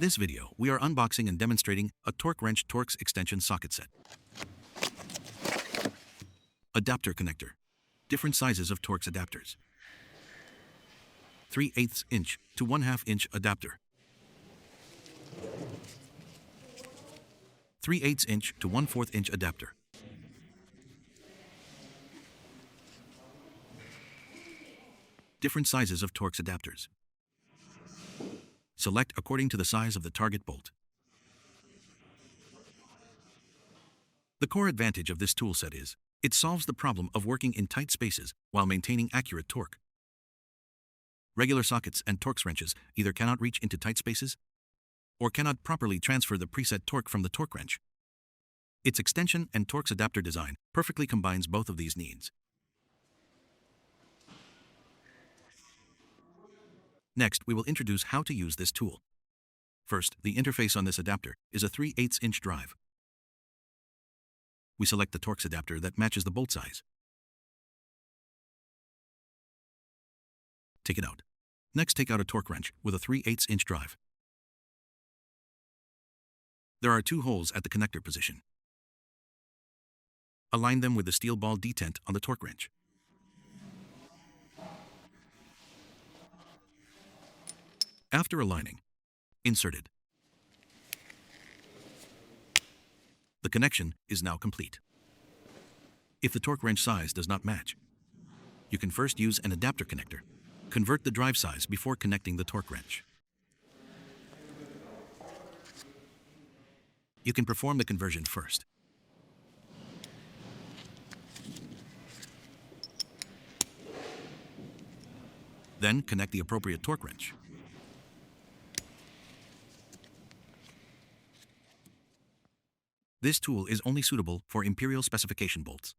this video, we are unboxing and demonstrating a torque wrench Torx extension socket set. Adapter connector. Different sizes of Torx adapters. 3/8 inch to 1/2 inch adapter. 3/8 inch to 1/4 inch adapter. Different sizes of Torx adapters. Select according to the size of the target bolt. The core advantage of this tool set is, it solves the problem of working in tight spaces while maintaining accurate torque. Regular sockets and Torx wrenches either cannot reach into tight spaces or cannot properly transfer the preset torque from the torque wrench. Its extension and Torx adapter design perfectly combines both of these needs. Next, we will introduce how to use this tool. First, the interface on this adapter is a 3/8 inch drive. We select the Torx adapter that matches the bolt size. Take it out. Next, take out a torque wrench with a 3/8 inch drive. There are 2 holes at the connector position. Align them with the steel ball detent on the torque wrench. After aligning, insert it. The connection is now complete. If the torque wrench size does not match, you can first use an adapter connector. Convert the drive size before connecting the torque wrench. You can perform the conversion first. Then connect the appropriate torque wrench. This tool is only suitable for imperial specification bolts.